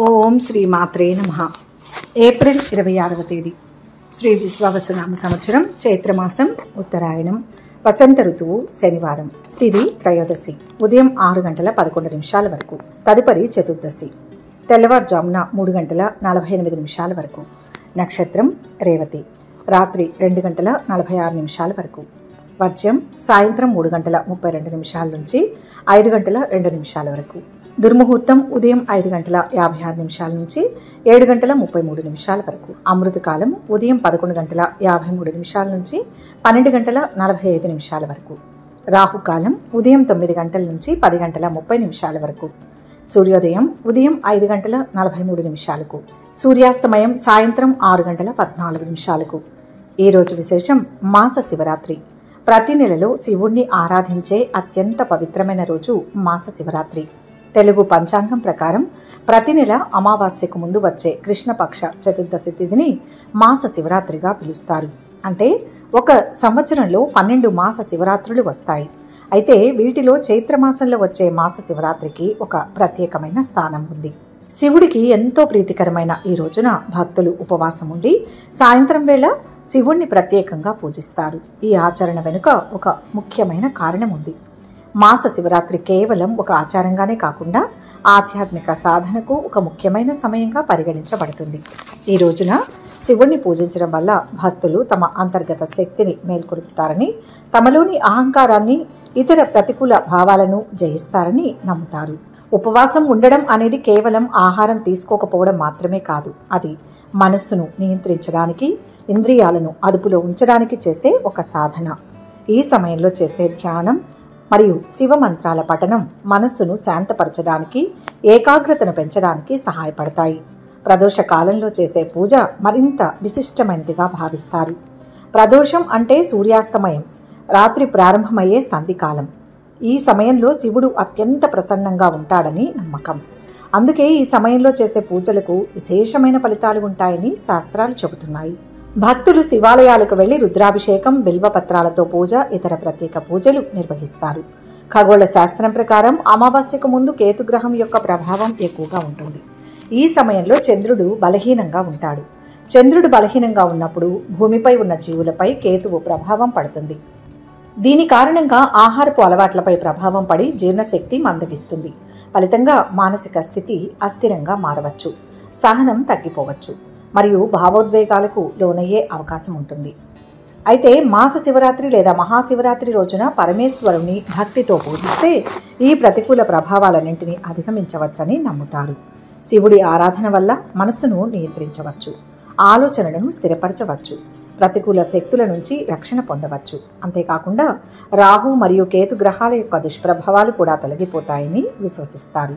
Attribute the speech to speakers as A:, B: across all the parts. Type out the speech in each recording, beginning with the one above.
A: ఓం శ్రీ మాత్రే నమః. ఏప్రిల్ 26వ తేదీ శ్రీ విశ్వావసునామ సంవత్సరం చైత్రమాసం ఉత్తరాయణం వసంత ఋతువు శనివారం. తిథి త్రయోదశి ఉదయం 6:11 వరకు. తదుపరి చతుర్దశి తెల్లవారుజామున 3:48 వరకు. నక్షత్రం రేవతి. రాత్రి 2:46 వరకు. వర్జ్యం సాయంత్రం 3:32 నుంచి 5:02 వరకు. దుర్ముహూర్తం ఉదయం 5:56 నుంచి 7:33 వరకు. అమృతకాలం ఉదయం 11:53 నుంచి 12:45 వరకు. రాహుకాలం ఉదయం 9 గంటల నుంచి 10:30 వరకు. సూర్యోదయం ఉదయం 5:43. సూర్యాస్తమయం సాయంత్రం 6:14. ఈరోజు విశేషం మాస శివరాత్రి. ప్రతి నెలలో శివుణ్ణి ఆరాధించే అత్యంత పవిత్రమైన రోజు మాస శివరాత్రి. తెలుగు పంచాంగం ప్రకారం ప్రతి నెల అమావాస్యకు ముందు వచ్చే కృష్ణపక్ష చతుర్దశి తిథిని మాస శివరాత్రిగా పిలుస్తారు. అంటే ఒక సంవత్సరంలో 12 మాస శివరాత్రులు వస్తాయి. అయితే వీటిలో చైత్రమాసంలో వచ్చే మాస శివరాత్రికి ఒక ప్రత్యేకమైన స్థానం ఉంది. శివుడికి ఎంతో ప్రీతికరమైన ఈ రోజున భక్తులు ఉపవాసం ఉండి సాయంత్రం వేళ శివుణ్ణి ప్రత్యేకంగా పూజిస్తారు. ఈ ఆచరణ వెనుక ఒక ముఖ్యమైన కారణం ఉంది. మాస శివరాత్రి కేవలం ఒక ఆచారంగానే కాకుండా ఆధ్యాత్మిక సాధనకు ఒక ముఖ్యమైన సమయంగా పరిగణించబడుతుంది. ఈ రోజున శివుణ్ణి పూజించడం వల్ల భక్తులు తమ అంతర్గత శక్తిని మేల్కొల్పుతారని, తమలోని అహంకారాన్ని, ఇతర ప్రతికూల భావాలను జయిస్తారని నమ్ముతారు. ఉపవాసం ఉండడం అనేది కేవలం ఆహారం తీసుకోకపోవడం మాత్రమే కాదు. అది మనస్సును నియంత్రించడానికి, ఇంద్రియాలను అదుపులో ఉంచడానికి చేసే ఒక సాధన. ఈ సమయంలో చేసే ధ్యానం మరియు శివ మంత్రాల పఠనం మనస్సును శాంతపరచడానికి, ఏకాగ్రతను పెంచడానికి సహాయపడతాయి. ప్రదోష కాలంలో చేసే పూజ మరింత విశిష్టమైనదిగా భావిస్తారు. ప్రదోషం అంటే సూర్యాస్తమయం, రాత్రి ప్రారంభమయ్యే సంధికాలం. ఈ సమయంలో శివుడు అత్యంత ప్రసన్నంగా ఉంటాడని నమ్మకం. అందుకే ఈ సమయంలో చేసే పూజలకు విశేషమైన ఫలితాలు ఉంటాయని శాస్త్రాలు చెబుతున్నాయి. భక్తులు శివాలయాలకు వెళ్లి రుద్రాభిషేకం, బిల్వపత్రాలతో పూజ, ఇతర ప్రత్యేక పూజలు నిర్వహిస్తారు. ఖగోళ శాస్త్రం ప్రకారం అమావాస్యకు ముందు కేతుగ్రహం యొక్క ప్రభావం ఎక్కువగా ఉంటుంది. ఈ సమయంలో చంద్రుడు బలహీనంగా ఉంటాడు. చంద్రుడు బలహీనంగా ఉన్నప్పుడు భూమిపై ఉన్న జీవులపై కేతువు ప్రభావం పడుతుంది. దీని కారణంగా ఆహారపు అలవాట్లపై ప్రభావం పడి జీర్ణశక్తి మందగిస్తుంది. ఫలితంగా మానసిక స్థితి అస్థిరంగా మారవచ్చు, సహనం తగ్గిపోవచ్చు మరియు భావోద్వేగాలకు లోనయ్యే అవకాశం ఉంటుంది. అయితే మాస శివరాత్రి లేదా మహాశివరాత్రి రోజున పరమేశ్వరుని భక్తితో పూజిస్తే ఈ ప్రతికూల ప్రభావాలన్నింటినీ అధిగమించవచ్చని నమ్ముతారు. శివుడి ఆరాధన వల్ల మనస్సును నియంత్రించవచ్చు, ఆలోచనలను స్థిరపరచవచ్చు, ప్రతికూల శక్తుల నుంచి రక్షణ పొందవచ్చు. అంతేకాకుండా రాహు మరియు కేతు గ్రహాల యొక్క దుష్ప్రభావాలు కూడా తొలగిపోతాయని విశ్వసిస్తారు.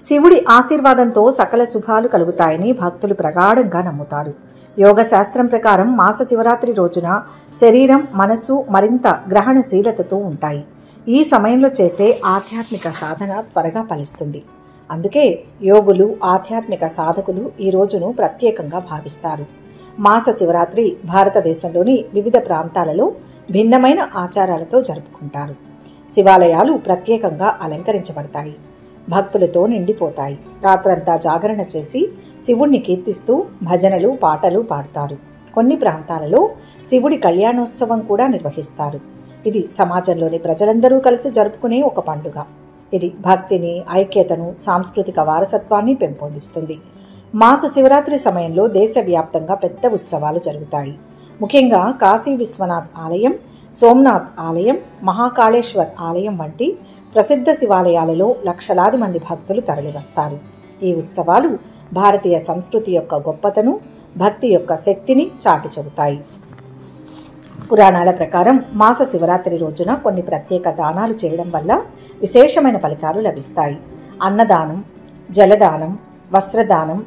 A: శివుడి ఆశీర్వాదంతో సకల శుభాలు కలుగుతాయని భక్తులు ప్రగాఢంగా నమ్ముతారు. యోగ శాస్త్రం ప్రకారం మాస శివరాత్రి రోజున శరీరం, మనస్సు మరింత గ్రహణశీలతతో ఉంటాయి. ఈ సమయంలో చేసే ఆధ్యాత్మిక సాధన త్వరగా ఫలిస్తుంది. అందుకే యోగులు, ఆధ్యాత్మిక సాధకులు ఈ రోజును ప్రత్యేకంగా భావిస్తారు. మాస శివరాత్రి భారతదేశంలోని వివిధ ప్రాంతాలలో భిన్నమైన ఆచారాలతో జరుపుకుంటారు. శివాలయాలు ప్రత్యేకంగా అలంకరించబడతాయి, భక్తులతో నిండిపోతాయి. రాత్రంతా జాగరణ చేసి శివుణ్ణి కీర్తిస్తూ భజనలు, పాటలు పాడుతారు. కొన్ని ప్రాంతాలలో శివుడి కళ్యాణోత్సవం కూడా నిర్వహిస్తారు. ఇది సమాజంలోని ప్రజలందరూ కలిసి జరుపుకునే ఒక పండుగ. ఇది భక్తిని, ఐక్యతను, సాంస్కృతిక వారసత్వాన్ని పెంపొందిస్తుంది. మాస శివరాత్రి సమయంలో దేశవ్యాప్తంగా పెద్ద ఉత్సవాలు జరుగుతాయి. ముఖ్యంగా కాశీ విశ్వనాథ్ ఆలయం, సోమనాథ్ ఆలయం, మహాకాళేశ్వర్ ఆలయం వంటి ప్రసిద్ధ శివాలయాలలో లక్షలాది మంది భక్తులు తరలివస్తారు. ఈ ఉత్సవాలు భారతీయ సంస్కృతి యొక్క గొప్పతను, భక్తి యొక్క శక్తిని చాటి చెబుతాయి. పురాణాల ప్రకారం మాస శివరాత్రి రోజున కొన్ని ప్రత్యేక దానాలు చేయడం వల్ల విశేషమైన ఫలితాలు లభిస్తాయి. అన్నదానం, జలదానం, వస్త్రదానం,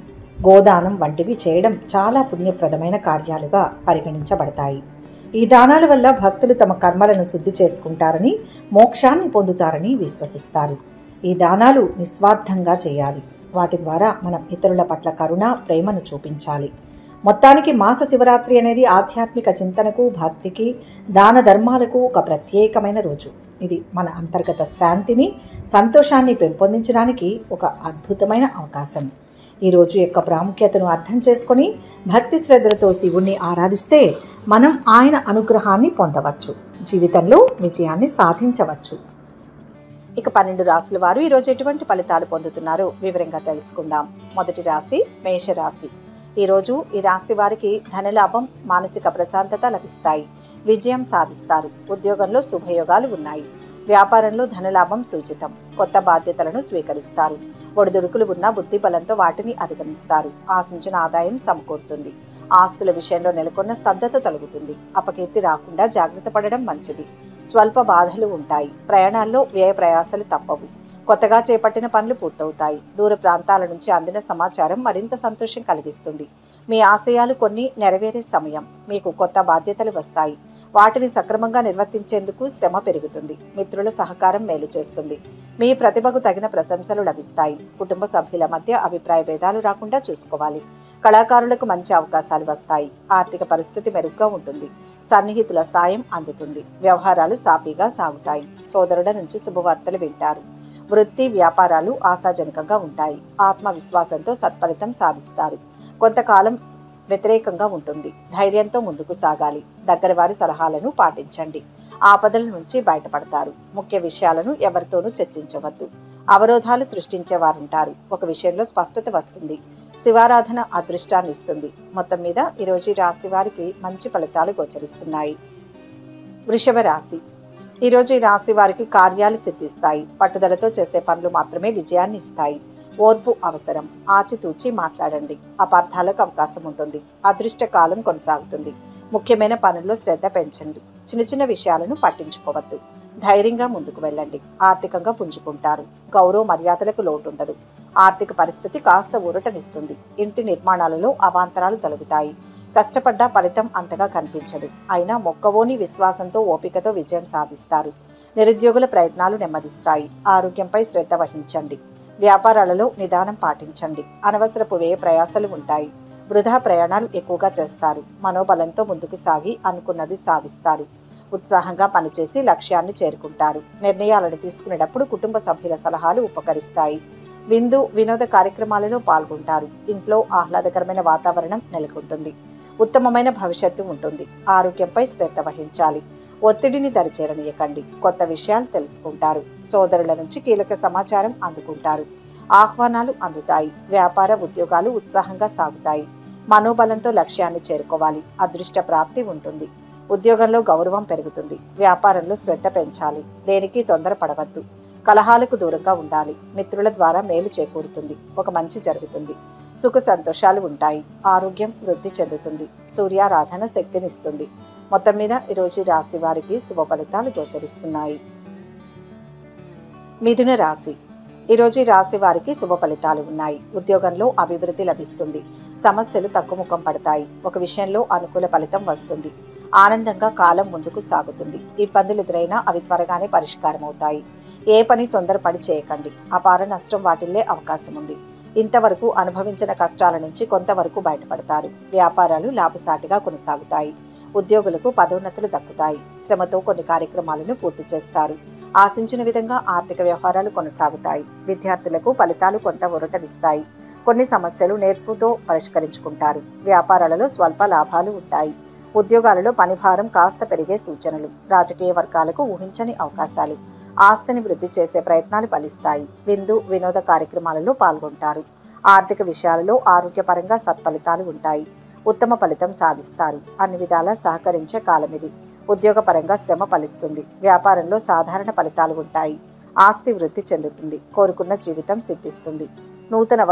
A: గోదానం వంటివి చేయడం చాలా పుణ్యప్రదమైన కార్యాలుగా పరిగణించబడతాయి. ఈ దానాల వల్ల భక్తులు తమ కర్మలను శుద్ధి చేసుకుంటారని, మోక్షాన్ని పొందుతారని విశ్వసిస్తారు. ఈ దానాలు నిస్వార్థంగా చేయాలి. వాటి ద్వారా మనం ఇతరుల పట్ల కరుణ, ప్రేమను చూపించాలి. మొత్తానికి మాస శివరాత్రి అనేది ఆధ్యాత్మిక చింతనకు, భక్తికి, దాన ధర్మాలకు ఒక ప్రత్యేకమైన రోజు. ఇది మన అంతర్గత శాంతిని, సంతోషాన్ని పెంపొందించడానికి ఒక అద్భుతమైన అవకాశం. ఈ రోజు యొక్క ప్రాముఖ్యతను అర్థం చేసుకొని భక్తి శ్రద్ధలతో శివుణ్ణి ఆరాధిస్తే మనం ఆయన అనుగ్రహాన్ని పొందవచ్చు, జీవితంలో విజయాన్ని సాధించవచ్చు. ఇక 12 రాశుల వారు ఈరోజు ఎటువంటి ఫలితాలు పొందుతున్నారో వివరంగా తెలుసుకుందాం. మొదటి రాశి మేషరాశి. ఈరోజు ఈ రాశి వారికి ధనలాభం, మానసిక ప్రశాంతత లభిస్తాయి. విజయం సాధిస్తారు. ఉద్యోగంలో శుభయోగాలు ఉన్నాయి. వ్యాపారంలో ధనలాభం సూచితం. కొత్త బాధ్యతలను స్వీకరిస్తారు. ఒడిదుడుకులు ఉన్న బుద్ధి బలంతో వాటిని అధిగమిస్తారు. ఆశించిన ఆదాయం సమకూరుతుంది. ఆస్తుల విషయంలో నెలకొన్న స్తబ్దత తొలగుతుంది. అపకీర్తి రాకుండా జాగ్రత్త పడడం మంచిది. స్వల్ప బాధలు ఉంటాయి. ప్రయాణాల్లో వ్యయ ప్రయాసాలు తప్పవు. కొత్తగా చేపట్టిన పనులు పూర్తవుతాయి. దూర ప్రాంతాల నుంచి అందిన సమాచారం మరింత సంతోషం కలిగిస్తుంది. మీ ఆశయాలు కొన్ని నెరవేరే సమయం. మీకు కొత్త బాధ్యతలు వస్తాయి. వాటిని సక్రమంగా నిర్వర్తించేందుకు శ్రమ పెరుగుతుంది. మిత్రుల సహకారం మేలు చేస్తుంది. మీ ప్రతిభకు తగిన ప్రశంసలు లభిస్తాయి. కుటుంబ సభ్యుల మధ్య అభిప్రాయ భేదాలు రాకుండా చూసుకోవాలి. కళాకారులకు మంచి అవకాశాలు వస్తాయి. ఆర్థిక పరిస్థితి మెరుగ్గా ఉంటుంది. సన్నిహితుల సాయం అందుతుంది. వ్యవహారాలు సాఫీగా సాగుతాయి. సోదరుల నుంచి శుభవార్తలు వింటారు. వృత్తి వ్యాపారాలు ఆశాజనకంగా ఉంటాయి. ఆత్మవిశ్వాసంతో సత్ఫలితం సాధిస్తారు. కొంతకాలం వ్యతిరేకంగా ఉంటుంది. ధైర్యంతో ముందుకు సాగాలి. దగ్గర వారి సలహాలను పాటించండి. ఆపదల నుంచి బయటపడతారు. ముఖ్య విషయాలను ఎవరితోనూ చర్చించవద్దు. అవరోధాలు సృష్టించేవారుంటారు. ఒక విషయంలో స్పష్టత వస్తుంది. శివారాధన అదృష్టాన్ని ఇస్తుంది. మొత్తం మీద ఈరోజు ఈ రాశి వారికి మంచి ఫలితాలు గోచరిస్తున్నాయి. వృషభ రాశి. ఈరోజు ఈ రాశి వారికి కార్యాలు సిద్ధిస్తాయి. పట్టుదలతో చేసే పనులు మాత్రమే విజయాన్ని ఇస్తాయి. ఓర్పు అవసరం. ఆచితూచి మాట్లాడండి. అపార్థాలకు అవకాశం ఉంటుంది. అదృష్ట కాలం కొనసాగుతుంది. ముఖ్యమైన పనుల్లో శ్రద్ధ పెంచండి. చిన్న చిన్న విషయాలను పట్టించుకోవద్దు. ధైర్యంగా ముందుకు వెళ్ళండి. ఆర్థికంగా పుంజుకుంటారు. గౌరవ మర్యాదలకు లోటుండదు. ఆర్థిక పరిస్థితి కాస్త ఊరటనిస్తుంది. ఇంటి నిర్మాణాలలో అవాంతరాలు తొలగుతాయి. కష్టపడ్డ ఫలితం అంతగా కనిపించదు. అయినా మొక్కవోని విశ్వాసంతో ఓపికతో విజయం సాధిస్తారు. నిరుద్యోగుల ప్రయత్నాలు నెమ్మదిస్తాయి. ఆరోగ్యంపై శ్రద్ధ వహించండి. వ్యాపారాలలో నిదానం పాటించండి. అనవసరపు వ్యయ ప్రయాసాలు ఉంటాయి. వృధా ప్రయాణాలు ఎక్కువగా చేస్తారు. మనోబలంతో ముందుకు సాగి అనుకున్నది సాధిస్తారు. ఉత్సాహంగా పనిచేసి లక్ష్యాన్ని చేరుకుంటారు. నిర్ణయాలను తీసుకునేటప్పుడు కుటుంబ సభ్యుల సలహాలు ఉపకరిస్తాయి. విందు వినోద కార్యక్రమాలలో పాల్గొంటారు. ఇంట్లో ఆహ్లాదకరమైన వాతావరణం నెలకొంటుంది. ఉత్తమమైన భవిష్యత్తు ఉంటుంది. ఆరోగ్యంపై శ్రద్ధ వహించాలి. ఒత్తిడిని దరిచేరనీయకండి. కొత్త విషయాలు తెలుసుకుంటారు. సోదరుల నుంచి కీలక సమాచారం అందుకుంటారు. ఆహ్వానాలు అందుతాయి. వ్యాపార ఉద్యోగాలు ఉత్సాహంగా సాగుతాయి. మనోబలంతో లక్ష్యాన్ని చేరుకోవాలి. అదృష్ట ప్రాప్తి ఉంటుంది. ఉద్యోగంలో గౌరవం పెరుగుతుంది. వ్యాపారంలో శ్రద్ధ పెంచాలి. దేనికి తొందరపడవద్దు. కలహాలకు దూరంగా ఉండాలి. మిత్రుల ద్వారా మేలు చేకూరుతుంది. ఒక మంచి జరుగుతుంది. సుఖ సంతోషాలు ఉంటాయి. ఆరోగ్యం వృద్ధి చెందుతుంది. సూర్యారాధన శక్తినిస్తుంది. మొత్తం మీద ఈరోజు రాశి వారికి శుభ ఫలితాలు గోచరిస్తున్నాయి. మిథున రాశి. ఈరోజు ఈ రాశి వారికి శుభ ఫలితాలు ఉన్నాయి. ఉద్యోగంలో అభివృద్ధి లభిస్తుంది. సమస్యలు తగ్గుముఖం పడతాయి. ఒక విషయంలో అనుకూల ఫలితం వస్తుంది. ఆనందంగా కాలం ముందుకు సాగుతుంది. ఇబ్బందులు ఎదురైనా అవి త్వరగానే పరిష్కారం అవుతాయి. ఏ పని తొందరపడి చేయకండి. అపార నష్టం వాటిల్లే అవకాశం ఉంది. ఇంతవరకు అనుభవించిన కష్టాల నుంచి కొంతవరకు బయటపడతారు. వ్యాపారాలు లాభసాటిగా కొనసాగుతాయి. ఉద్యోగులకు పదోన్నతులు దక్కుతాయి. శ్రమతో కొన్ని కార్యక్రమాలను పూర్తి చేస్తారు. ఆశించిన విధంగా ఆర్థిక వ్యవహారాలు కొనసాగుతాయి. విద్యార్థులకు ఫలితాలు కొంత ఊరటనిస్తాయి. కొన్ని సమస్యలు నేర్పుతో పరిష్కరించుకుంటారు. వ్యాపారాలలో స్వల్ప లాభాలు ఉంటాయి. ఉద్యోగాలలో పనిభారం కాస్త పెరిగే సూచనలు. రాజకీయ వర్గాలకు ఊహించని అవకాశాలు. ఆస్తిని వృద్ధి చేసే ప్రయత్నాలు ఫలిస్తాయి. విందు వినోద కార్యక్రమాలలో పాల్గొంటారు. ఆర్థిక విషయాలలో ఆరోగ్యపరంగా సత్ఫలితాలు ఉంటాయి. ఉత్తమ ఫలితం సాధిస్తారు. అన్ని విధాలా సహకరించే కాలం ఇది. ఉద్యోగపరంగా శ్రమ ఫలిస్తుంది. వ్యాపారంలో సాధారణ ఫలితాలు ఉంటాయి. ఆస్తి వృద్ధి చెందుతుంది. కోరుకున్న జీవితం సిద్ధిస్తుంది. నూతన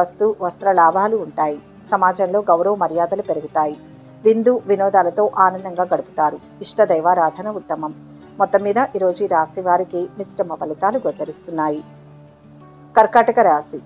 A: వస్త్ర లాభాలు ఉంటాయి. సమాజంలో గౌరవ మర్యాదలు పెరుగుతాయి. విందు వినోదాలతో ఆనందంగా గడుపుతారు. ఇష్ట దైవారాధన ఉత్తమం. మొత్తం మీద ఈరోజు ఈ రాశి వారికి మిశ్రమ ఫలితాలు గోచరిస్తున్నాయి. కర్కాటక రాశి.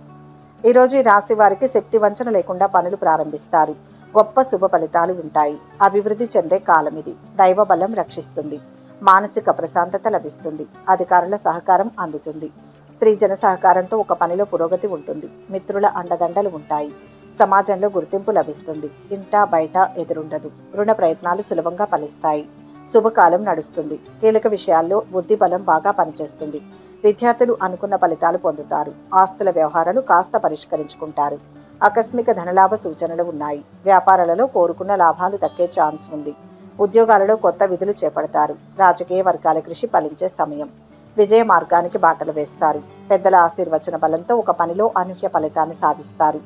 A: ఈరోజు ఈ రాశి వారికి శక్తి వంచన లేకుండా పనులు ప్రారంభిస్తారు. గొప్ప శుభ ఫలితాలు ఉంటాయి. అభివృద్ధి చెందే కాలం ఇది. దైవ బలం రక్షిస్తుంది. మానసిక ప్రశాంతత లభిస్తుంది. అధికారుల సహకారం అందుతుంది. స్త్రీ జన సహకారంతో ఒక పనిలో పురోగతి ఉంటుంది. మిత్రుల అండదండలు ఉంటాయి. సమాజంలో గుర్తింపు లభిస్తుంది. ఇంటా బయట ఎదురుండదు. రుణ ప్రయత్నాలు సులభంగా ఫలిస్తాయి. శుభకాలం నడుస్తుంది. కీలక విషయాల్లో బుద్ధి బలం బాగా పనిచేస్తుంది. విద్యార్థులు అనుకున్న ఫలితాలు పొందుతారు. ఆస్తుల వ్యవహారాలు కాస్త పరిష్కరించుకుంటారు. ఆకస్మిక ధనలాభ సూచనలు ఉన్నాయి. వ్యాపారాలలో కోరుకున్న లాభాలు దక్కే ఛాన్స్ ఉంది. ఉద్యోగాలలో కొత్త విధులు చేపడతారు. రాజకీయ వర్గాల కృషి ఫలించే సమయం. విజయ మార్గానికి బాటలు వేస్తారు. పెద్దల ఆశీర్వచన బలంతో ఒక పనిలో అనూహ్య ఫలితాన్ని సాధిస్తారు.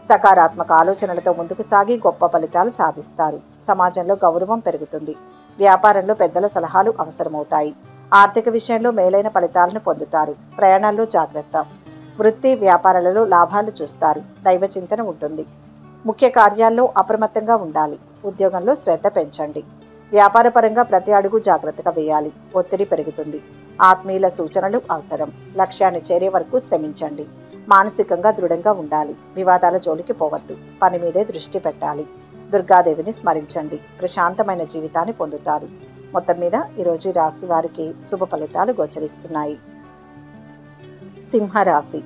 A: సకారాత్మక ఆలోచనలతో ముందుకు సాగి గొప్ప ఫలితాలు సాధిస్తారు. సమాజంలో గౌరవం పెరుగుతుంది. వ్యాపారంలో పెద్దల సలహాలు అవసరమవుతాయి. ఆర్థిక విషయంలో మేలైన ఫలితాలను పొందుతారు. ప్రయాణాల్లో జాగ్రత్త. వృత్తి వ్యాపారాలలో లాభాలు చూస్తారు. దైవ చింతన ఉంటుంది. ముఖ్య కార్యాల్లో అప్రమత్తంగా ఉండాలి. ఉద్యోగంలో శ్రద్ధ పెంచండి. వ్యాపారపరంగా ప్రతి అడుగు జాగ్రత్తగా వేయాలి. ఒత్తిడి పెరుగుతుంది. ఆత్మీయుల సూచనలు అవసరం. లక్ష్యాన్ని చేరే వరకు శ్రమించండి. మానసికంగా దృఢంగా ఉండాలి. వివాదాల జోలికి పోవద్దు. పని మీదే దృష్టి పెట్టాలి. దుర్గాదేవిని స్మరించండి. ప్రశాంతమైన జీవితాన్ని పొందుతారు. మొత్తం మీద ఈరోజు ఈ రాశి వారికి శుభ ఫలితాలు గోచరిస్తున్నాయి. సింహరాశి.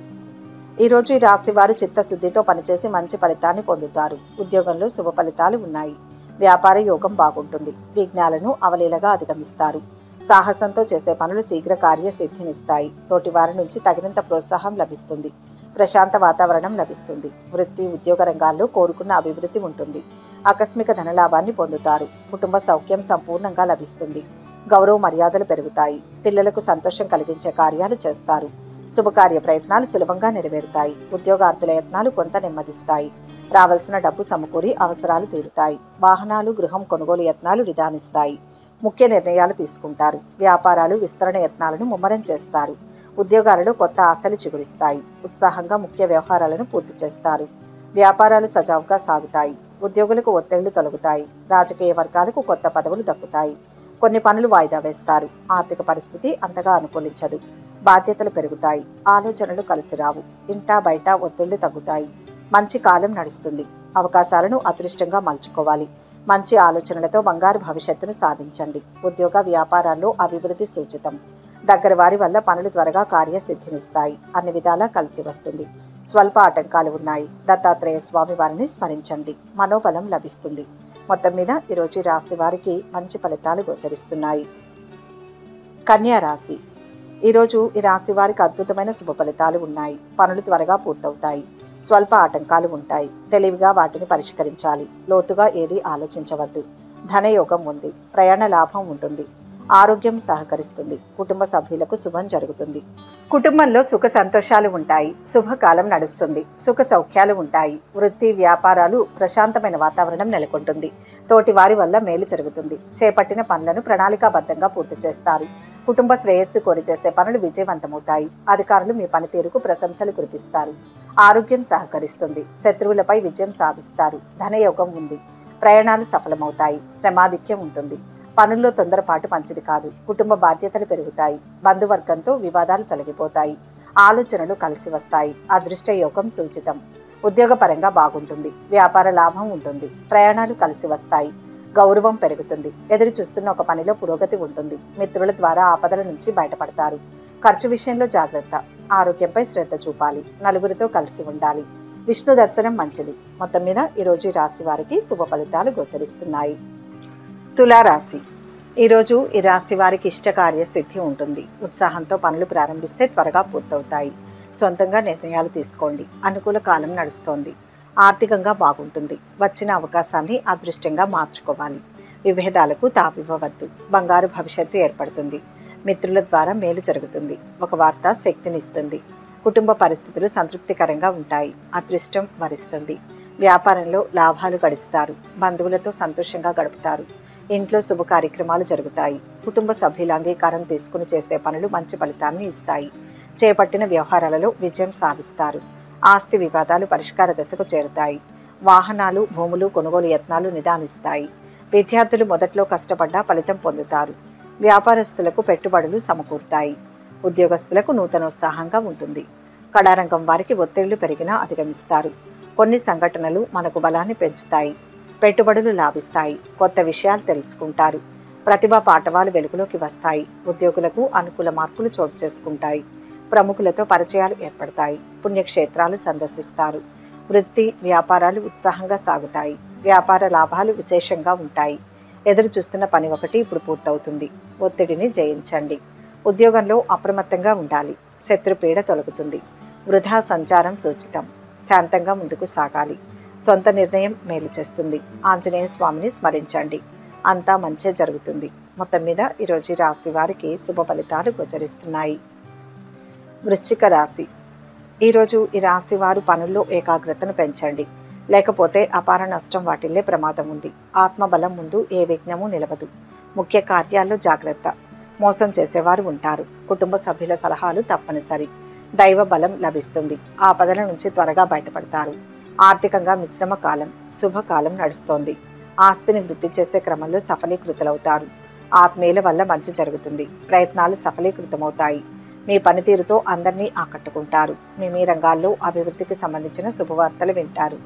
A: ఈరోజు ఈ రాశి వారు చిత్తశుద్ధితో పనిచేసి మంచి ఫలితాన్ని పొందుతారు. ఉద్యోగంలో శుభ ఫలితాలు ఉన్నాయి. వ్యాపార యోగం బాగుంటుంది. విఘ్నాలను అవలీలగా అధిగమిస్తారు. సాహసంతో చేసే పనులు శీఘ్ర కార్యసిద్ధినిస్తాయి. తోటివారి నుంచి తగినంత ప్రోత్సాహం లభిస్తుంది. ప్రశాంత వాతావరణం లభిస్తుంది. వృత్తి ఉద్యోగ రంగాల్లో కోరుకున్న అభివృద్ధి ఉంటుంది. ఆకస్మిక ధనలాభాన్ని పొందుతారు. కుటుంబ సౌఖ్యం సంపూర్ణంగా లభిస్తుంది. గౌరవ మర్యాదలు పెరుగుతాయి. పిల్లలకు సంతోషం కలిగించే కార్యాలు చేస్తారు. శుభకార్య ప్రయత్నాలు సులభంగా నెరవేరుతాయి. ఉద్యోగార్థుల యత్నాలు కొంత నెమ్మదిస్తాయి. రావాల్సిన డబ్బు సమకూరి అవసరాలు తీరుతాయి. వాహనాలు గృహం కొనుగోలు యత్నాలు నిదానిస్తాయి. ముఖ్య నిర్ణయాలు తీసుకుంటారు. వ్యాపారాలు విస్తరణ యత్నాలను ముమ్మరం చేస్తారు. ఉద్యోగాలలో కొత్త ఆశలు చిగురిస్తాయి. ఉత్సాహంగా ముఖ్య వ్యవహారాలను పూర్తి చేస్తారు. వ్యాపారాలు సజావుగా సాగుతాయి. ఉద్యోగులకు ఒత్తిళ్లు తొలగుతాయి. రాజకీయ వర్గాలకు కొత్త పదవులు దక్కుతాయి. కొన్ని పనులు వాయిదా వేస్తారు. ఆర్థిక పరిస్థితి అంతగా అనుకూలించదు. బాధ్యతలు పెరుగుతాయి. ఆలోచనలు కలిసిరావు. ఇంటా బయట ఒత్తిళ్లు తగ్గుతాయి. మంచి కాలం నడుస్తుంది. అవకాశాలను అదృష్టంగా మలుచుకోవాలి. మంచి ఆలోచనలతో బంగారు భవిష్యత్తును సాధించండి. ఉద్యోగ వ్యాపారాల్లో అభివృద్ధి సూచితం. దగ్గర వారి వల్ల పనులు త్వరగా కార్యసిద్ధినిస్తాయి. అన్ని విధాలా కలిసి వస్తుంది. స్వల్ప ఆటంకాలు ఉన్నాయి. దత్తాత్రేయ స్వామి వారిని స్మరించండి. మనోబలం లభిస్తుంది. మొత్తం మీద ఈరోజు రాశి వారికి మంచి ఫలితాలు గోచరిస్తున్నాయి. కన్యా రాశి. ఈరోజు ఈ రాశి వారికి అద్భుతమైన శుభ ఫలితాలు ఉన్నాయి. పనులు త్వరగా పూర్తవుతాయి. స్వల్ప ఆటంకాలు ఉంటాయి. తెలివిగా వాటిని పరిష్కరించాలి. లోతుగా ఏది ఆలోచించవద్దు. ధనయోగం ఉంది. ప్రయాణ లాభం ఉంటుంది. ఆరోగ్యం సహకరిస్తుంది. కుటుంబ సభ్యులకు శుభం జరుగుతుంది. కుటుంబంలో సుఖ సంతోషాలు ఉంటాయి. శుభకాలం నడుస్తుంది. సుఖ సౌఖ్యాలు ఉంటాయి. వృత్తి వ్యాపారాలు ప్రశాంతమైన వాతావరణం నెలకొంటుంది. తోటి వారి వల్ల మేలు జరుగుతుంది. చేపట్టిన పనులను ప్రణాళికాబద్ధంగా పూర్తి చేస్తారు. కుటుంబ శ్రేయస్సు కోరి చేసే పనులు విజయవంతమవుతాయి. అధికారులు మీ పనితీరుకు ప్రశంసలు కురిపిస్తారు. ఆరోగ్యం సహకరిస్తుంది. శత్రువులపై విజయం సాధిస్తారు. ధనయోగం ఉంది. ప్రయాణాలు సఫలమవుతాయి. శ్రమాధిక్యం ఉంటుంది. పనుల్లో తొందరపాటు మంచిది కాదు. కుటుంబ బాధ్యతలు పెరుగుతాయి. బంధువర్గంతో వివాదాలు తొలగిపోతాయి. ఆలోచనలు కలిసి వస్తాయి. అదృష్ట యోగం సూచితం. ఉద్యోగపరంగా బాగుంటుంది. వ్యాపార లాభం ఉంటుంది. ప్రయాణాలు కలిసి వస్తాయి. గౌరవం పెరుగుతుంది. ఎదురు చూస్తున్న ఒక పనిలో పురోగతి ఉంటుంది. మిత్రుల ద్వారా ఆపదల నుంచి బయటపడతారు. ఖర్చు విషయంలో జాగ్రత్త. ఆరోగ్యంపై శ్రద్ధ చూపాలి. నలుగురితో కలిసి ఉండాలి. విష్ణు దర్శనం మంచిది. మొత్తం మీద ఈరోజు ఈ రాశి వారికి శుభ ఫలితాలు గోచరిస్తున్నాయి. తులారాశి. ఈరోజు ఈ రాశి వారికి ఇష్టకార్య సిద్ధి ఉంటుంది. ఉత్సాహంతో పనులు ప్రారంభిస్తే త్వరగా పూర్తవుతాయి. సొంతంగా నిర్ణయాలు తీసుకోండి. అనుకూల కాలం నడుస్తోంది. ఆర్థికంగా బాగుంటుంది. వచ్చిన అవకాశాన్ని అదృష్టంగా మార్చుకోవాలి. విభేదాలకు తావివ్వవద్దు. బంగారు భవిష్యత్తు ఏర్పడుతుంది. మిత్రుల ద్వారా మేలు జరుగుతుంది. ఒక వార్త శక్తినిస్తుంది. కుటుంబ పరిస్థితులు సంతృప్తికరంగా ఉంటాయి. అదృష్టం వరిస్తుంది. వ్యాపారంలో లాభాలు గడిస్తారు. బంధువులతో సంతోషంగా గడుపుతారు. ఇంట్లో శుభ కార్యక్రమాలు జరుగుతాయి. కుటుంబ సభ్యుల అంగీకారం తీసుకుని చేసే పనులు మంచి ఫలితాన్ని ఇస్తాయి. చేపట్టిన వ్యవహారాలలో విజయం సాధిస్తారు. ఆస్తి వివాదాలు పరిష్కార దశకు చేరుతాయి. వాహనాలు భూములు కొనుగోలు యత్నాలు నిదానిస్తాయి. విద్యార్థులు మొదట్లో కష్టపడ్డా ఫలితం పొందుతారు. వ్యాపారస్తులకు పెట్టుబడులు సమకూరుతాయి. ఉద్యోగస్తులకు నూతనోత్సాహంగా ఉంటుంది. కళారంగం వారికి ఒత్తిళ్లు పెరిగినా అధిగమిస్తారు. కొన్ని సంఘటనలు మనకు బలాన్ని పెంచుతాయి. పెట్టుబడులు లాభిస్తాయి. కొత్త విషయాలు తెలుసుకుంటారు. ప్రతిభా పాఠవాలు వెలుగులోకి వస్తాయి. ఉద్యోగులకు అనుకూల మార్పులు చోటు చేసుకుంటాయి. ప్రముఖులతో పరిచయాలు ఏర్పడతాయి. పుణ్యక్షేత్రాలు సందర్శిస్తారు. వృత్తి వ్యాపారాలు ఉత్సాహంగా సాగుతాయి. వ్యాపార లాభాలు విశేషంగా ఉంటాయి. ఎదురు చూస్తున్న పని ఒకటి ఇప్పుడు పూర్తవుతుంది. ఒత్తిడిని జయించండి. ఉద్యోగంలో అప్రమత్తంగా ఉండాలి. శత్రుపీడ తొలగుతుంది. వృధా సంచారం సూచితం. శాంతంగా ముందుకు సాగాలి. సొంత నిర్ణయం మేలు చేస్తుంది. ఆంజనేయ స్వామిని స్మరించండి. అంతా మంచే జరుగుతుంది. మొత్తం మీద ఈరోజు రాశి వారికి శుభ ఫలితాలు గోచరిస్తున్నాయి. వృశ్చిక రాశి. ఈరోజు ఈ రాశి వారు పనుల్లో ఏకాగ్రతను పెంచండి. లేకపోతే అపార నష్టం వాటిల్లే ప్రమాదం ఉంది. ఆత్మబలం ముందు ఏ విఘ్నము నిలవదు. ముఖ్య కార్యాల్లో జాగ్రత్త. మోసం చేసేవారు ఉంటారు. కుటుంబ సభ్యుల సలహాలు తప్పనిసరి. దైవ బలం లభిస్తుంది. ఆపదల నుంచి త్వరగా బయటపడతారు. ఆర్థికంగా మిశ్రమ కాలం. శుభకాలం నడుస్తోంది. ఆస్తిని వృద్ధి చేసే క్రమంలో సఫలీకృతులవుతారు. ఆత్మీయుల వల్ల మంచి జరుగుతుంది. ప్రయత్నాలు సఫలీకృతమవుతాయి. మీ పనితీరుతో అందరినీ ఆకట్టుకుంటారు. మీ రంగాల్లో అభివృద్ధికి సంబంధించిన శుభవార్తలు వింటారు.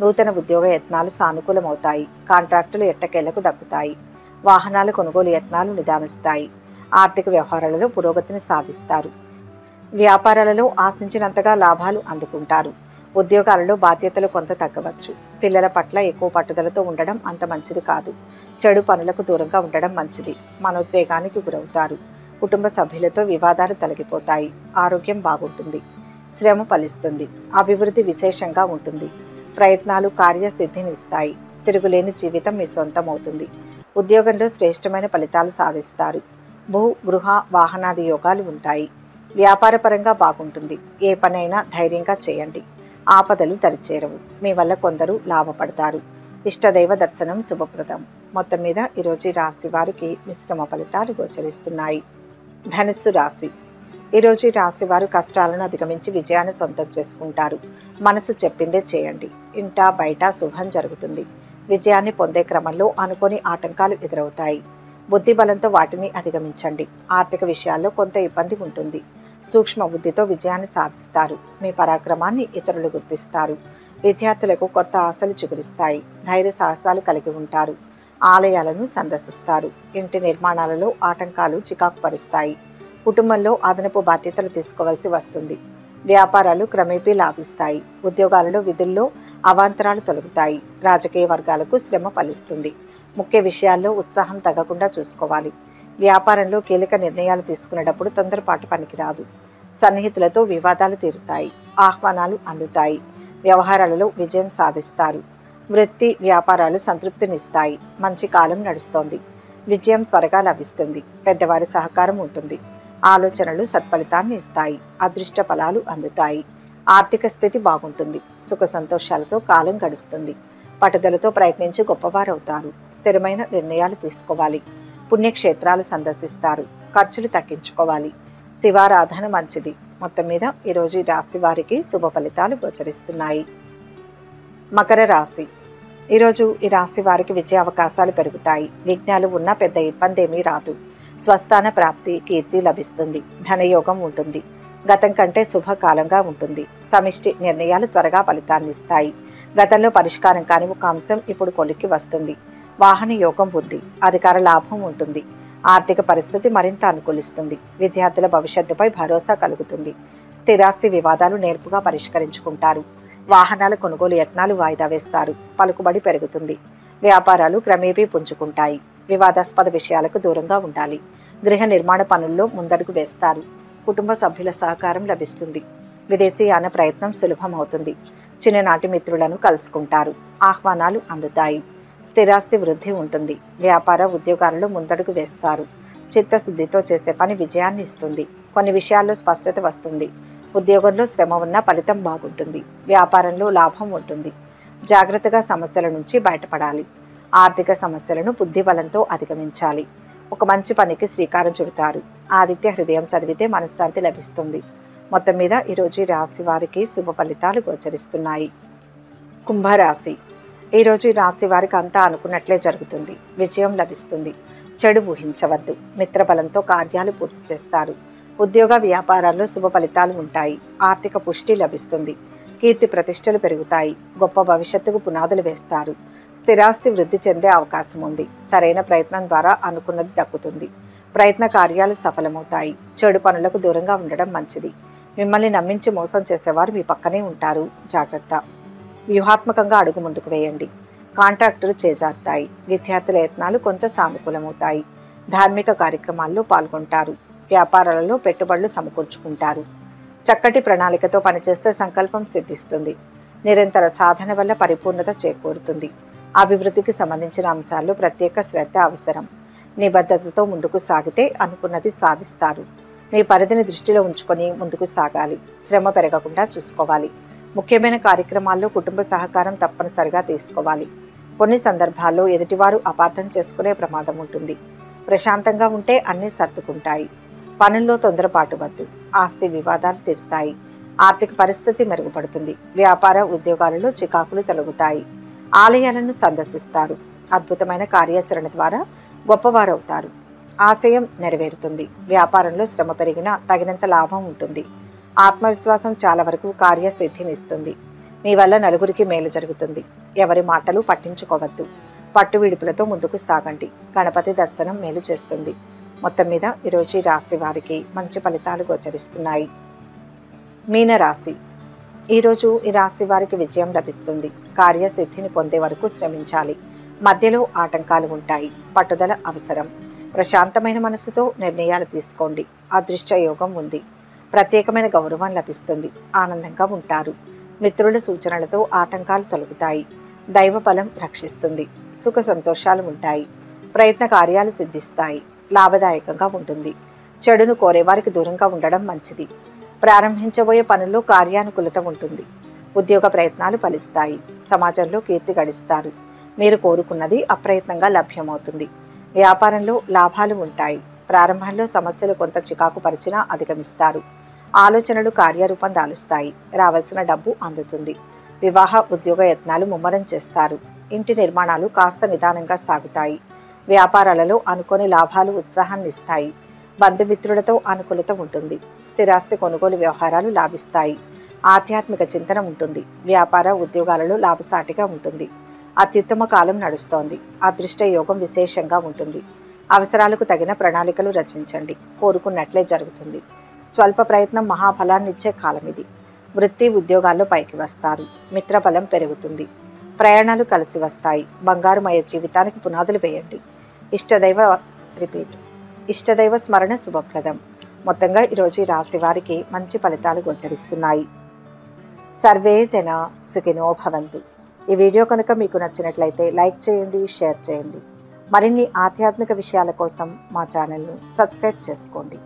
A: నూతన ఉద్యోగ యత్నాలు సానుకూలమవుతాయి. కాంట్రాక్టులు ఎట్టకేలకు దక్కుతాయి. వాహనాల కొనుగోలు యత్నాలు నిదానిస్తాయి. ఆర్థిక వ్యవహారాలలో పురోగతిని సాధిస్తారు. వ్యాపారాలలో ఆశించినంతగా లాభాలు అందుకుంటారు. ఉద్యోగాలలో బాధ్యతలు కొంత తగ్గవచ్చు. పిల్లల పట్ల ఎక్కువ పట్టుదలతో ఉండడం అంత మంచిది కాదు. చెడు పనులకు దూరంగా ఉండడం మంచిది. మనోద్వేగానికి గురవుతారు. కుటుంబ సభ్యులతో వివాదాలు తొలగిపోతాయి. ఆరోగ్యం బాగుంటుంది. శ్రమ ఫలిస్తుంది. అభివృద్ధి విశేషంగా ఉంటుంది. ప్రయత్నాలు కార్యసిద్ధిని ఇస్తాయి. తిరుగులేని జీవితం మీ సొంతం అవుతుంది. ఉద్యోగంలో శ్రేష్టమైన ఫలితాలు సాధిస్తారు. భూ గృహ వాహనాది యోగాలు ఉంటాయి. వ్యాపారపరంగా బాగుంటుంది. ఏ పనైనా ధైర్యంగా చేయండి. ఆపదలు దరిచేరవు. మీ వల్ల కొందరు లాభపడతారు. ఇష్టదైవ దర్శనం శుభప్రదం. మొత్తం మీద ఈరోజు రాశి వారికి మిశ్రమ ఫలితాలు గోచరిస్తున్నాయి. ధనుస్సు రాశి. ఈరోజు రాశి వారు కష్టాలను అధిగమించి విజయాన్ని సొంతం చేసుకుంటారు. మనసు చెప్పిందే చేయండి. ఇంటా బయట శుభం జరుగుతుంది. విజయాన్ని పొందే క్రమంలో అనుకోని ఆటంకాలు ఎదురవుతాయి. బుద్ధి బలంతో వాటిని అధిగమించండి. ఆర్థిక విషయాల్లో కొంత ఇబ్బంది ఉంటుంది. సూక్ష్మ బుద్ధితో విజయాన్ని సాధిస్తారు. మీ పరాక్రమాన్ని ఇతరులు గుర్తిస్తారు. విద్యార్థులకు కొత్త ఆశలు చిగురిస్తాయి. ధైర్య సాహసాలు కలిగి ఉంటారు. ఆలయాలను సందర్శిస్తారు. ఇంటి నిర్మాణాలలో ఆటంకాలు చికాకు పరుస్తాయి. కుటుంబంలో అదనపు బాధ్యతలు తీసుకోవాల్సి వస్తుంది. వ్యాపారాలు క్రమేపీ లాభిస్తాయి. ఉద్యోగాలలో విధుల్లో అవాంతరాలు తొలగుతాయి. రాజకీయ వర్గాలకు శ్రమ ఫలిస్తుంది. ముఖ్య విషయాల్లో ఉత్సాహం తగ్గకుండా చూసుకోవాలి. వ్యాపారంలో కీలక నిర్ణయాలు తీసుకునేటప్పుడు తొందరపాటు పనికిరాదు. సన్నిహితులతో వివాదాలు తీరుతాయి. ఆహ్వానాలు అందుతాయి. వ్యవహారాలలో విజయం సాధిస్తారు. వృత్తి వ్యాపారాలు సంతృప్తినిస్తాయి. మంచి కాలం నడుస్తోంది. విజయం త్వరగా లభిస్తుంది. పెద్దవారి సహకారం ఉంటుంది. ఆలోచనలు సత్ఫలితాన్ని ఇస్తాయి. అదృష్ట ఫలాలు అందుతాయి. ఆర్థిక స్థితి బాగుంటుంది. సుఖ సంతోషాలతో కాలం గడుస్తుంది. పట్టుదలతో ప్రయత్నించి గొప్పవారవుతారు. స్థిరమైన నిర్ణయాలు తీసుకోవాలి. పుణ్యక్షేత్రాలు సందర్శిస్తారు. ఖర్చులు తగ్గించుకోవాలి. శివారాధన మంచిది. మొత్తం మీద ఈరోజు ఈ రాశి వారికి శుభ ఫలితాలు గోచరిస్తున్నాయి. మకర రాశి. ఈరోజు ఈ రాశి వారికి విజయ అవకాశాలు పెరుగుతాయి. విఘ్నాలు ఉన్నా పెద్ద ఇబ్బంది ఏమీ రాదు. స్వస్థాన ప్రాప్తి కీర్తి లభిస్తుంది. ధనయోగం ఉంటుంది. గతం కంటే శుభకాలంగా ఉంటుంది. సమిష్టి నిర్ణయాలు త్వరగా ఫలితాన్ని ఇస్తాయి. గతంలో పరిష్కారం కాని ఒక అంశం ఇప్పుడు కొలిక్కి వస్తుంది. వాహన యోగం ఉంది. అధికార లాభం ఉంటుంది. ఆర్థిక పరిస్థితి మరింత అనుకూలిస్తుంది. విద్యార్థుల భవిష్యత్తుపై భరోసా కలుగుతుంది. స్థిరాస్తి వివాదాలు నేర్పుగా పరిష్కరించుకుంటారు. వాహనాల కొనుగోలు యత్నాలు వాయిదా వేస్తారు. పలుకుబడి పెరుగుతుంది. వ్యాపారాలు క్రమేపీ పుంజుకుంటాయి. వివాదాస్పద విషయాలకు దూరంగా ఉండాలి. గృహ నిర్మాణ పనుల్లో ముందడుగు వేస్తారు. కుటుంబ సభ్యుల సహకారం లభిస్తుంది. విదేశీయాన ప్రయత్నం సులభమవుతుంది. చిన్ననాటి మిత్రులను కలుసుకుంటారు. ఆహ్వానాలు అందుతాయి. స్థిరాస్తి వృద్ధి ఉంటుంది. వ్యాపార ఉద్యోగాలలో ముందడుగు వేస్తారు. చిత్తశుద్ధితో చేసే పని విజయాన్ని ఇస్తుంది. కొన్ని విషయాల్లో స్పష్టత వస్తుంది. ఉద్యోగంలో శ్రమ ఉన్న ఫలితం బాగుంటుంది. వ్యాపారంలో లాభం ఉంటుంది. జాగ్రత్తగా సమస్యల నుంచి బయటపడాలి. ఆర్థిక సమస్యలను బుద్ధిబలంతో అధిగమించాలి. ఒక మంచి పనికి శ్రీకారం చుడతారు. ఆదిత్య హృదయం చదివితే మనశ్శాంతి లభిస్తుంది. మొత్తం మీద ఈరోజు రాశి వారికి శుభ ఫలితాలు గోచరిస్తున్నాయి. కుంభరాశి. ఈరోజు ఈ రాశి వారికి అంతా అనుకున్నట్లే జరుగుతుంది. విజయం లభిస్తుంది. చెడు ఊహించవద్దు. మిత్రబలంతో కార్యాలు పూర్తి చేస్తారు. ఉద్యోగ వ్యాపారాల్లో శుభ ఫలితాలు ఉంటాయి. ఆర్థిక పుష్టి లభిస్తుంది. కీర్తి ప్రతిష్టలు పెరుగుతాయి. గొప్ప భవిష్యత్తుకు పునాదులు వేస్తారు. స్థిరాస్తి వృద్ధి చెందే అవకాశం ఉంది. సరైన ప్రయత్నం ద్వారా అనుకున్నది దక్కుతుంది. ప్రయత్న కార్యాలు సఫలమవుతాయి. చెడు పనులకు దూరంగా ఉండడం మంచిది. మిమ్మల్ని నమ్మించి మోసం చేసేవారు మీ పక్కనే ఉంటారు. జాగ్రత్త. వ్యూహాత్మకంగా అడుగు ముందుకు వేయండి. కాంట్రాక్టులు చేజారుతాయి. విద్యార్థుల యత్నాలు కొంత సానుకూలమవుతాయి. ధార్మిక కార్యక్రమాల్లో పాల్గొంటారు. వ్యాపారాలలో పెట్టుబడులు సమకూర్చుకుంటారు. చక్కటి ప్రణాళికతో పనిచేస్తే సంకల్పం సిద్ధిస్తుంది. నిరంతర సాధన వల్ల పరిపూర్ణత చేకూరుతుంది. అభివృద్ధికి సంబంధించిన అంశాల్లో ప్రత్యేక శ్రద్ధ అవసరం. నిబద్ధతతో ముందుకు సాగితే అనుకున్నది సాధిస్తారు. మీ పరిధిని దృష్టిలో ఉంచుకొని ముందుకు సాగాలి. శ్రమ పెరగకుండా చూసుకోవాలి. ముఖ్యమైన కార్యక్రమాల్లో కుటుంబ సహకారం తప్పనిసరిగా తీసుకోవాలి. కొన్ని సందర్భాల్లో ఎదుటివారు అపార్థం చేసుకునే ప్రమాదం ఉంటుంది. ప్రశాంతంగా ఉంటే అన్నీ సర్దుకుంటాయి. పనుల్లో తొందరపాటు వద్దు. ఆస్తి వివాదాలు తీరుతాయి. ఆర్థిక పరిస్థితి మెరుగుపడుతుంది. వ్యాపార ఉద్యోగాలలో చికాకులు తొలగుతాయి. ఆలయాలను సందర్శిస్తారు. అద్భుతమైన కార్యాచరణ ద్వారా గొప్పవారవుతారు. ఆశయం నెరవేరుతుంది. వ్యాపారంలో శ్రమ పెరిగినా తగినంత లాభం ఉంటుంది. ఆత్మవిశ్వాసం చాలా వరకు కార్యసిద్ధినిస్తుంది. మీ వల్ల నలుగురికి మేలు జరుగుతుంది. ఎవరి మాటలు పట్టించుకోవద్దు. పట్టు విడుపులతో ముందుకు సాగండి. గణపతి దర్శనం మేలు చేస్తుంది. మొత్తం మీద ఈరోజు ఈ రాశి వారికి మంచి ఫలితాలు గోచరిస్తున్నాయి. మీనరాశి. ఈరోజు ఈ రాశి వారికి విజయం లభిస్తుంది. కార్యసిద్ధిని పొందే వరకు శ్రమించాలి. మధ్యలో ఆటంకాలు ఉంటాయి. పట్టుదల అవసరం. ప్రశాంతమైన మనసుతో నిర్ణయాలు తీసుకోండి. అదృష్ట యోగం ఉంది. ప్రత్యేకమైన గౌరవం లభిస్తుంది. ఆనందంగా ఉంటారు. మిత్రుల సూచనలతో ఆటంకాలు తొలగుతాయి. దైవ బలం రక్షిస్తుంది. సుఖ సంతోషాలు ఉంటాయి. ప్రయత్న కార్యాలు సిద్ధిస్తాయి. లాభదాయకంగా ఉంటుంది. చెడును కోరేవారికి దూరంగా ఉండడం మంచిది. ప్రారంభించబోయే పనుల్లో కార్యానుకూలత ఉంటుంది. ఉద్యోగ ప్రయత్నాలు ఫలిస్తాయి. సమాజంలో కీర్తి గడిస్తారు. మీరు కోరుకున్నది అప్రయత్నంగా లభ్యమవుతుంది. వ్యాపారంలో లాభాలు ఉంటాయి. ప్రారంభంలో సమస్యలు కొంత చికాకు పరిచినా అధిగమిస్తారు. ఆలోచనలు కార్యరూపం దాలుస్తాయి. రావాల్సిన డబ్బు అందుతుంది. వివాహ ఉద్యోగ యత్నాలు ముమ్మరం చేస్తారు. ఇంటి నిర్మాణాలు కాస్త నిదానంగా సాగుతాయి. వ్యాపారాలలో అనుకోని లాభాలు ఉత్సాహాన్ని ఇస్తాయి. బంధుమిత్రులతో అనుకూలత ఉంటుంది. స్థిరాస్తి కొనుగోలు వ్యవహారాలు లాభిస్తాయి. ఆధ్యాత్మిక చింతన ఉంటుంది. వ్యాపార ఉద్యోగాలలో లాభసాటిగా ఉంటుంది. అత్యుత్తమ కాలం నడుస్తోంది. అదృష్ట యోగం విశేషంగా ఉంటుంది. అవసరాలకు తగిన ప్రణాళికలు రచించండి. కోరుకున్నట్లే జరుగుతుంది. స్వల్ప ప్రయత్నం మహాఫలాన్నిచ్చే కాలం ఇది. వృత్తి ఉద్యోగాల్లో పైకి వస్తారు. మిత్రబలం పెరుగుతుంది. ప్రయాణాలు కలిసి వస్తాయి. బంగారుమయ జీవితానికి పునాదులు వేయండి. ఇష్టదైవ స్మరణ శుభప్రదం. మొత్తంగా ఈరోజు ఈ రాశి వారికి మంచి ఫలితాలు గోచరిస్తున్నాయి. సర్వే జన సుఖినో భవంతు. ఈ వీడియో కనుక మీకు నచ్చినట్లయితే లైక్ చేయండి, షేర్ చేయండి. మరిన్ని ఆధ్యాత్మిక విషయాల కోసం మా ఛానల్ను సబ్స్క్రైబ్ చేసుకోండి.